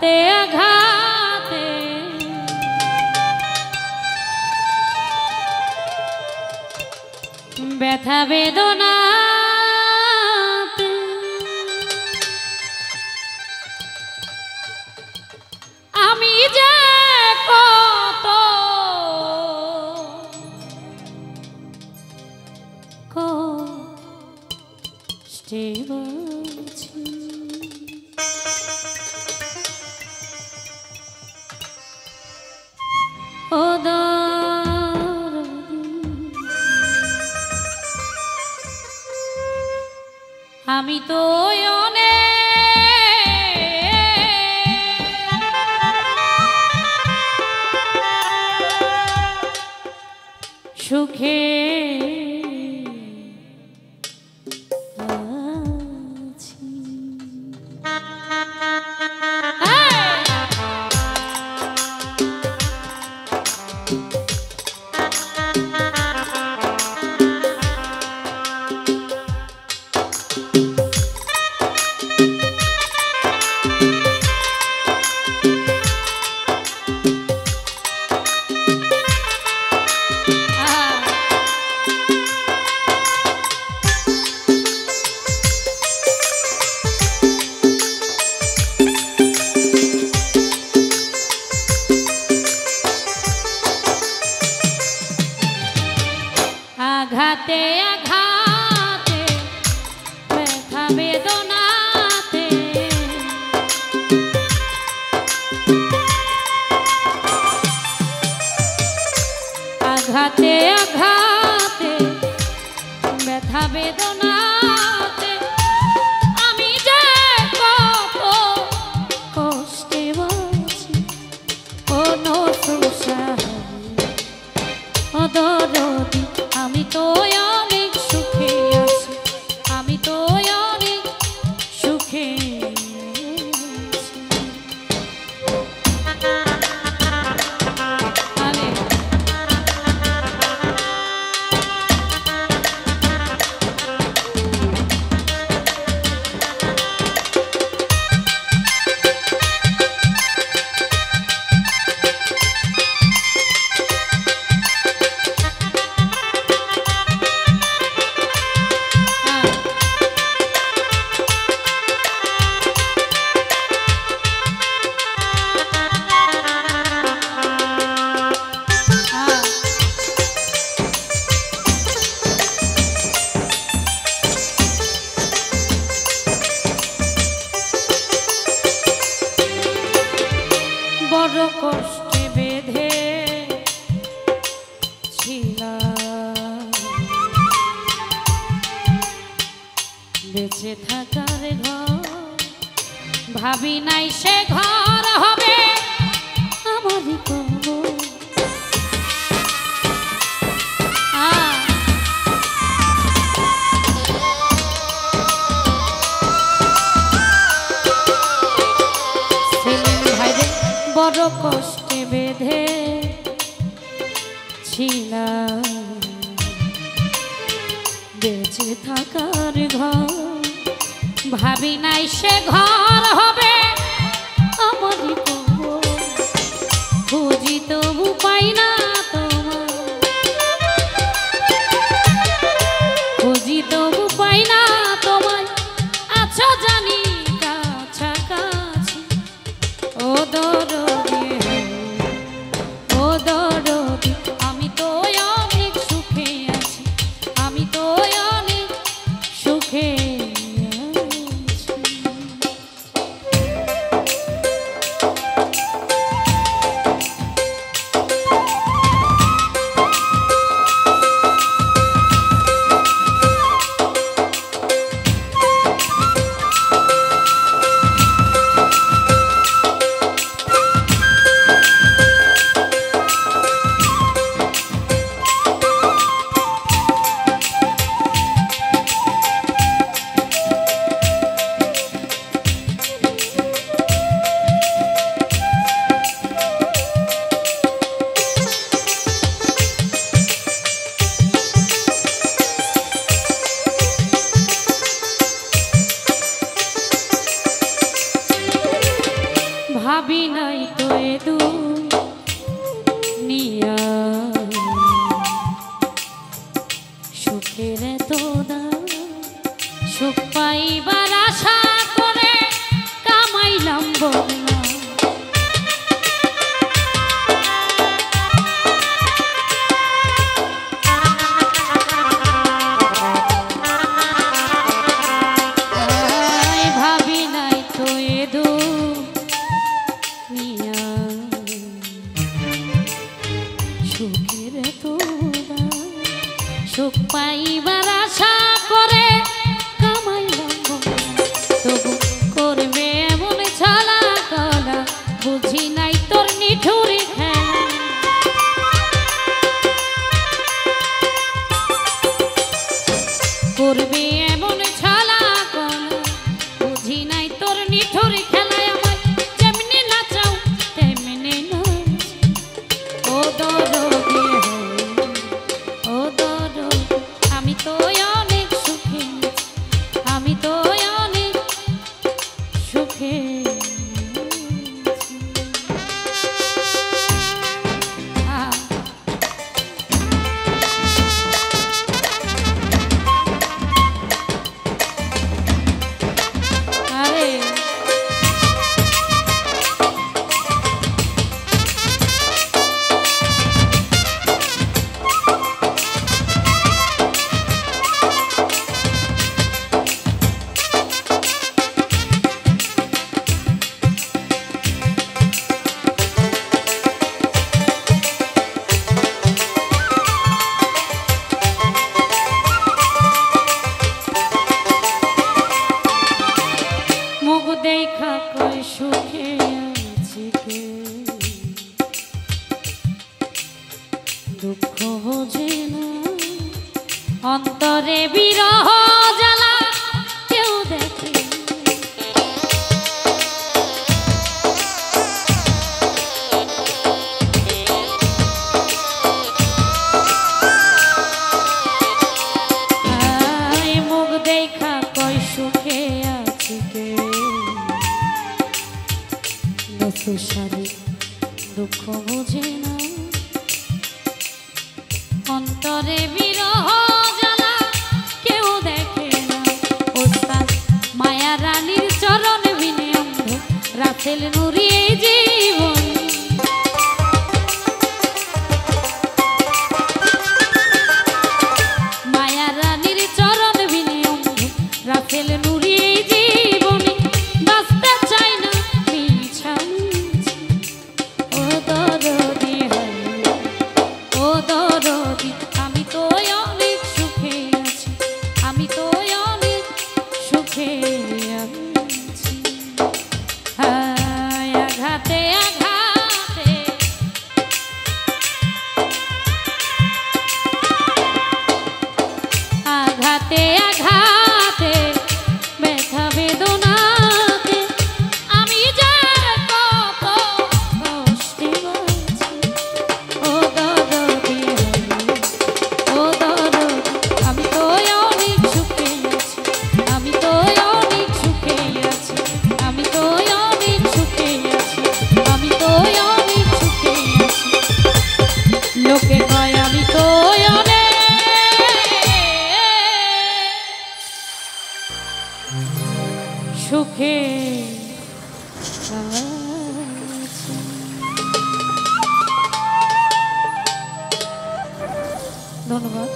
আঘাতে আঘাতে ব্যথা বেদনা আমি যে কত কষ্টে বলছি ও আমি তো সুখে আঘাতে আঘাতে ব্যথা বেদনাতে আঘাতে আঘাতে ব্যথা বেদনাতে আমি যে কত কষ্টে বলছি কোনো ও দরদি আমি তো অনেক সুখে আছি আমি তো অনেক সুখে বড় কষ্টে বেঁধে ছিলাম বেঁচে থাকার ঘর ভাবি নাই সে ঘর হবে আমারই কবর বড় কষ্টে বেঁধে ছিলাম বেঁচে থাকার ঘর ভাবি নাই সে ঘর হবে আমারই কবর খুঁজি তবু পাই না তোমার খুঁজি তবু পাই না তোমায় আছো জানি কাছাকাছি ও দরদি ও দরদি আমি তো অনেক সুখে আছি আমি তো অনেক সুখে আছি ভাবি নাই তো এ দুনিয়া সুখের তো দাম সুখ পাইবার আশা করে কামাইলাম বললাম সুখ পাইবার আশা করে কামাইলাম তবু করবে এমন ছলা কলা বুঝি নাই তোর নিঠুরি খেলা করবে এমন ছলা কলা বুঝি নাই তোর নিঠুরি খেলায় আমার যেমনি নাচাও তেমনি নাচ ও দরদি ও আমি তো অনেক সুখে আমি তো অনেক সুখে দেখা কই সুখে আছি কে দুঃখ বোঝে না অন্তরে বিরহ জ্বালা কেউ দেখে মুখ দেখা কই সুখে আছি কে সুসারে দুঃখ বোঝে না অন্তরে বিরহ জ্বালা কেউ দেখে না ওস্তাদ মায়া রানীর চরণ বিনে অন্ধ রাসেল নুরি এই জীবন মায়া রানীর চরণ বিনে অন্ধ রাসেল নুরি এই জীবনে বাঁচতে চাই না আমি তো অনেক সুখে আছি আমি তো অনেক সুখে আছি আঘাতে আঘাতে আঘাতে আঘাতে ব্যথা বেদনাতে আমি যে কত কষ্টে আছি ও দরদি ও দরদি আমি তো অনেক সুখে আছি আমি তো অনেক সুখে আছি আমি তো অনেক সুখে আছি আমি তো অনেক সুখে আছি লোকে কয় আমি তো অনেক সুখে ধন্যবাদ।